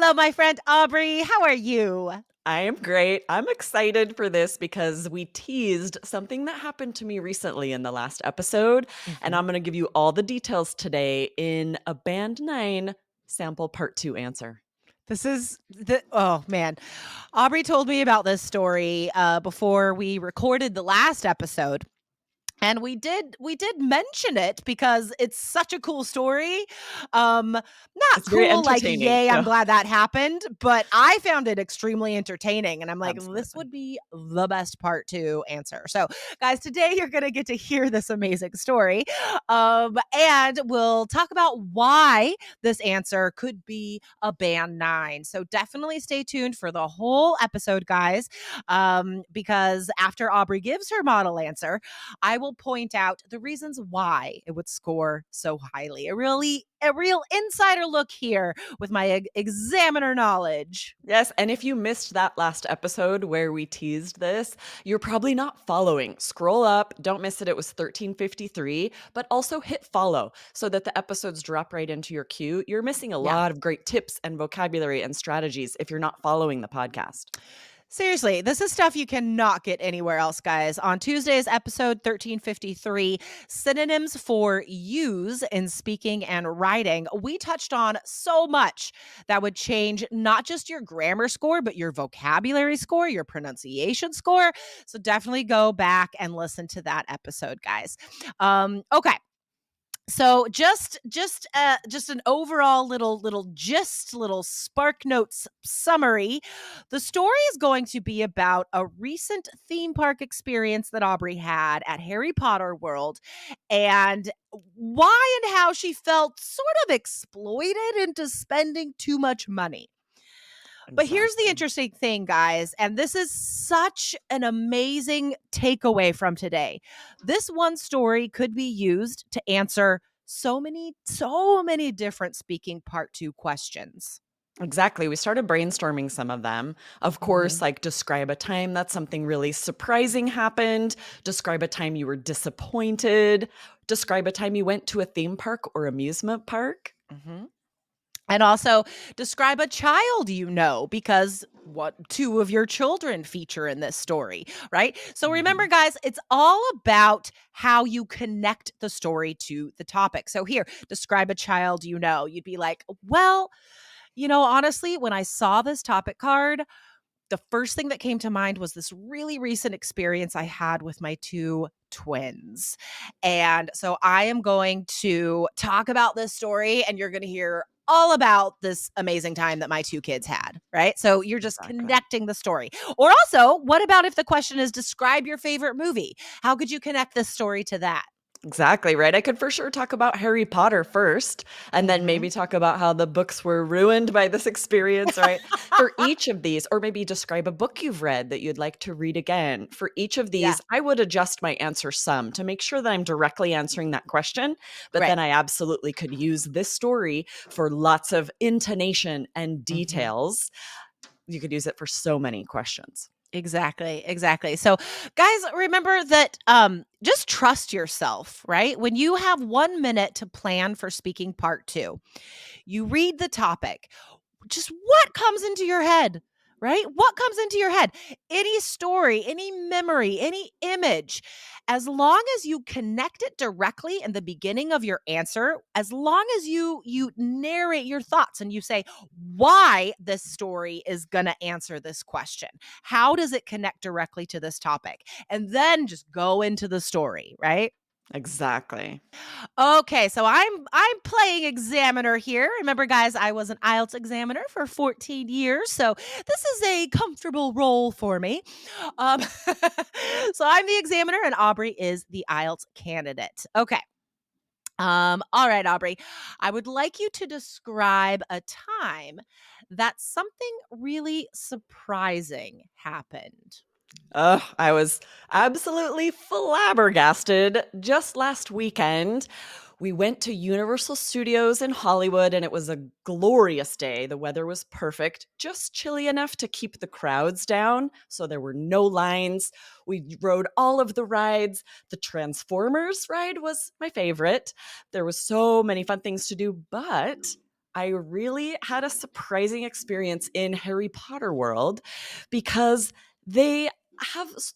Hello, my friend Aubrey. How are you? I am great. I'm excited for this because we teased something that happened to me recently in the last episode, and Mhm. I'm going to give you all the details today in a Band 9 sample part 2 answer. This is oh man. Aubrey told me about this story before we recorded the last episode. And we did mention it because it's such a cool story. Not It's very cool like, entertaining. "Yay, I'm No, glad that happened," but I found it extremely entertaining, and I'm like, "This absolutely. would be the best part to answer." So, guys, today you're gonna get to hear this amazing story, and we'll talk about why this answer could be a band 9. So definitely stay tuned for the whole episode, guys, because after Aubrey gives her model answer, I will point out the reasons why it would score so highly. A real insider look here with my examiner knowledge. Yes, and if you missed that last episode where we teased this, you're probably not following. Scroll up, don't miss it. It was 1353, but also hit follow so that the episodes drop right into your queue. You're missing a Yeah. lot of great tips and vocabulary and strategies if you're not following the podcast. Seriously, this is stuff you cannot get anywhere else, guys. On Tuesday's episode 1353, synonyms for use in speaking and writing, we touched on so much that would change not just your grammar score, but your vocabulary score, your pronunciation score. So definitely go back and listen to that episode, guys. Okay. So just an overall little gist, little spark notes summary. The story is going to be about a recent theme park experience that Aubrey had at Harry Potter World, and why and how she felt sort of exploited into spending too much money. But here's the Exactly. interesting thing, guys, and this is such an amazing takeaway from today. This one story could be used to answer so many different speaking part 2 questions. Exactly. We started brainstorming some of them. Of course, Mhm. like describe a time that something really surprising happened, describe a time you were disappointed, describe a time you went to a theme park or amusement park. Mhm. And also describe a child you know, because what two of your children feature in this story, right? So remember, Mhm. guys, it's all about how you connect the story to the topic. So here, describe a child you know. You'd be like, well, honestly, when I saw this topic card, the first thing that came to mind was this really recent experience I had with my two twins. And so I am going to talk about this story, and you're going to hear all about this amazing time that my two kids had, right? So you're just Exactly. connecting the story. Or also, what about if the question is describe your favorite movie? How could you connect this story to that? Exactly, right? I could for sure talk about Harry Potter first, and then Mhm. maybe talk about how the books were ruined by this experience, right? For each of these, or maybe describe a book you've read that you'd like to read again. For each of Yeah, these, I would adjust my answer some to make sure that I'm directly answering that question. But right. then I absolutely could use this story for lots of intonation and Mhm. details. You could use it for so many questions. Exactly, exactly. So, guys, remember that just trust yourself, right? When you have 1 minute to plan for speaking part 2, you read the topic, just what comes into your head, right? What comes into your head? Any story, any memory, any image. As long as you connect it directly in the beginning of your answer, as long as you narrate your thoughts and you say why this story is going to answer this question. How does it connect directly to this topic? And then just go into the story, right? Exactly. Okay, so I'm playing examiner here. Remember, guys, I was an IELTS examiner for 14 years, so this is a comfortable role for me. Um, so I'm the examiner, and Aubrey is the IELTS candidate. Okay. All right, Aubrey. I would like you to describe a time that something really surprising happened. I was absolutely flabbergasted just last weekend. We went to Universal Studios in Hollywood and it was a glorious day. The weather was perfect, just chilly enough to keep the crowds down. So there were no lines. We rode all of the rides. The Transformers ride was my favorite. There was so many fun things to do, but I really had a surprising experience in Harry Potter world because they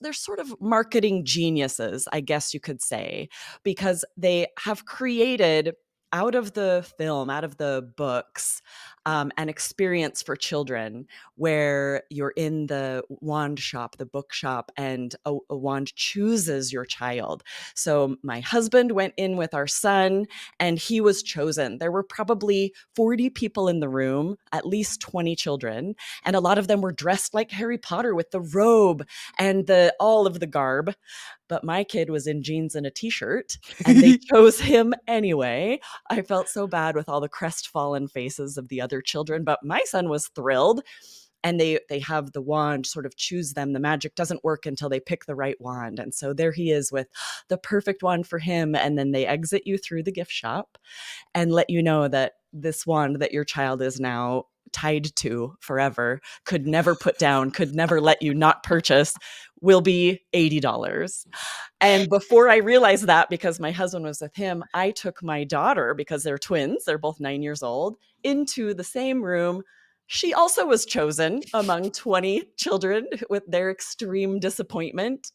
they're sort of marketing geniuses, I guess you could say, because they have created out of the film, out of the books, an experience for children where you're in the wand shop, the bookshop, and a wand chooses your child. So my husband went in with our son and he was chosen. There were probably 40 people in the room, at least 20 children, and a lot of them were dressed like Harry Potter with the robe and the all of the garb. But my kid was in jeans and a t-shirt and they chose him anyway. I felt so bad with all the crestfallen faces of the other children, but my son was thrilled. And they have the wand sort of choose them. The magic doesn't work until they pick the right wand. And so there he is with the perfect wand for him. And then they exit you through the gift shop and let you know that this wand that your child is now tied to forever, could never put down, could never let you not purchase, will be $80. And before I realized that, because my husband was with him, I took my daughter, because they're twins, they're both 9 years old, into the same room. She also was chosen among 20 children with their extreme disappointment,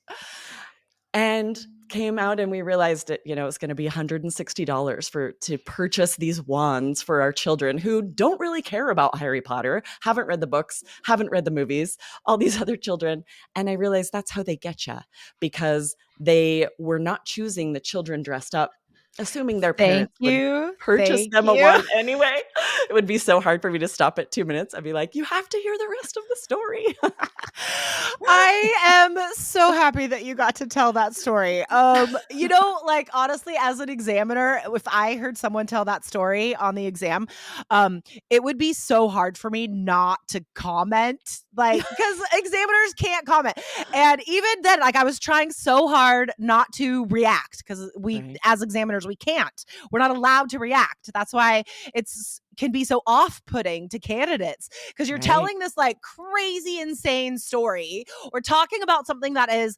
and came out and we realized it, it was going to be $160 to purchase these wands for our children who don't really care about Harry Potter, haven't read the books, haven't read the movies, all these other children. And I realized that's how they get you, because they were not choosing the children dressed up, assuming their Thank parents would you. purchase Thank them a you. wand anyway. It would be so hard for me to stop at 2 minutes. I'd be like, you have to hear the rest of the story. I am so happy that you got to tell that story. Like honestly, as an examiner, if I heard someone tell that story on the exam, it would be so hard for me not to comment, like, because examiners can't comment. And even then, like, I was trying so hard not to react because Right, as examiners, we can't. We're not allowed to react. That's why it's can be so off-putting to candidates because you're right. telling this like crazy insane story or talking about something that is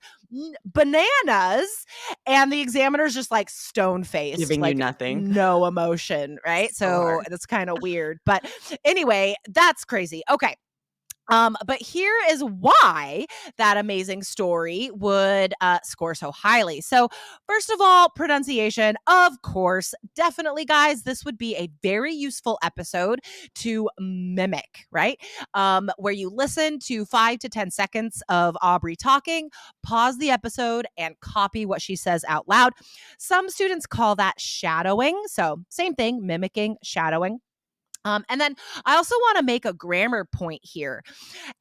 bananas and the examiner's just like stone faced, Giving you like nothing. no emotion, right? So So hard. that's kind of weird. But anyway, that's crazy. Okay. But here is why that amazing story would score so highly. So, first of all, pronunciation, of course, definitely, guys, this would be a very useful episode to mimic, right? Where you listen to 5 to 10 seconds of Aubrey talking, pause the episode, and copy what she says out loud. Some students call that shadowing. So, same thing, mimicking, shadowing. And then I also want to make a grammar point here.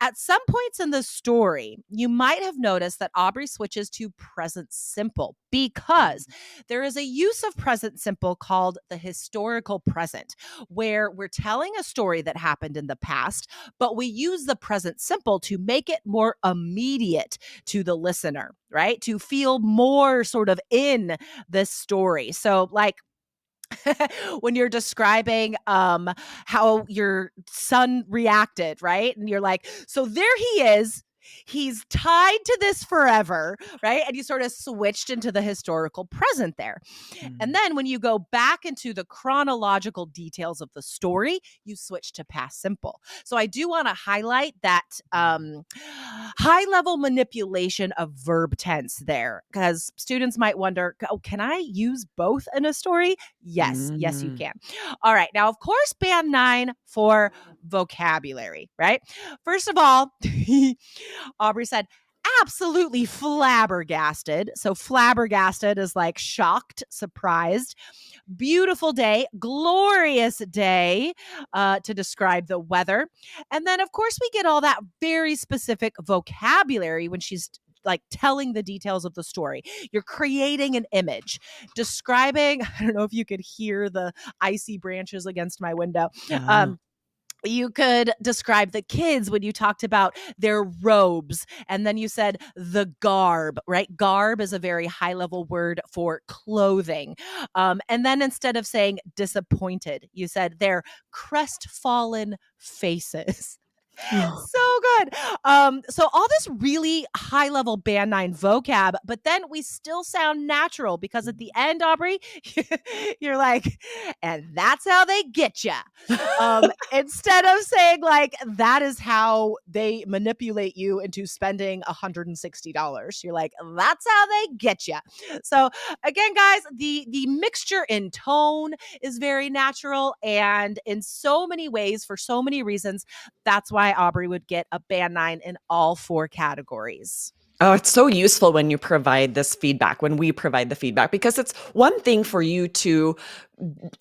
At some points in the story, you might have noticed that Aubrey switches to present simple because Mhm. there is a use of present simple called the historical present, where we're telling a story that happened in the past, but we use the present simple to make it more immediate to the listener, right? To feel more sort of in this story. So, like, when you're describing how your son reacted, right? And you're like, so there he is. He's tied to this forever, right? And you sort of switched into the historical present there. And Mm. then when you go back into the chronological details of the story, you switch to past simple. So I do want to highlight that high level manipulation of verb tense there because students might wonder, oh, can I use both in a story? Yes, yes, you Mm. can. All right. Now, of course, band 9 for vocabulary, right? First of all, Aubrey said, absolutely flabbergasted. So, flabbergasted is like shocked, surprised. Beautiful day, glorious day to describe the weather. And then, of course, we get all that very specific vocabulary when she's like telling the details of the story. You're creating an image, describing. I don't know if you could hear the icy branches against my window. Oh. Um, you could describe the kids when you talked about their robes and then you said the garb, right? Garb is a very high level word for clothing. And then instead of saying disappointed, you said their crestfallen faces. So good. So all this really high level band nine vocab, but then we still sound natural because at the end, Aubrey, you're like, and that's how they get you. Instead of saying like that is how they manipulate you into spending $160, you're like, that's how they get you. So again, guys, the mixture in tone is very natural, and in so many ways, for so many reasons, that's why Aubrey would get a band nine in all four categories. Oh, it's so useful when you provide this feedback, when we provide the feedback, because it's one thing for you to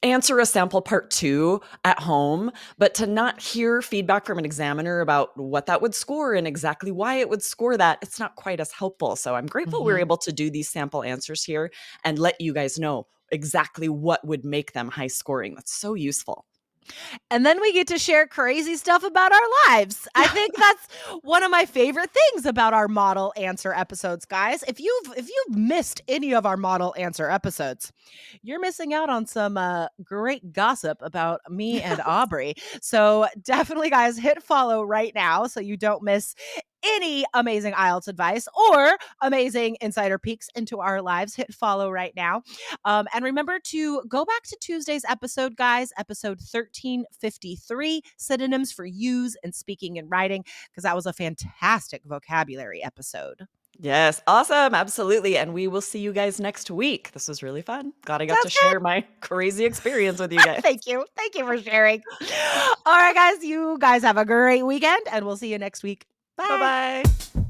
answer a sample part two at home, but to not hear feedback from an examiner about what that would score and exactly why it would score that, it's not quite as helpful. So I'm grateful we're Mhm. able to do these sample answers here and let you guys know exactly what would make them high scoring. That's so useful. And then we get to share crazy stuff about our lives. I think that's one of my favorite things about our model answer episodes, guys. If you've missed any of our model answer episodes, you're missing out on some great gossip about me and Aubrey. So definitely, guys, hit follow right now so you don't miss any amazing IELTS advice or amazing insider peeks into our lives. Hit follow right now. And remember to go back to Tuesday's episode, guys, episode 1353, synonyms for use in speaking and writing, because that was a fantastic vocabulary episode. Yes, awesome. Absolutely. And we will see you guys next week. This was really fun. Glad I got to Sounds good. share my crazy experience with you guys. Thank you. Thank you for sharing. All right, guys, you guys have a great weekend, and we'll see you next week. Bye Bye. bye.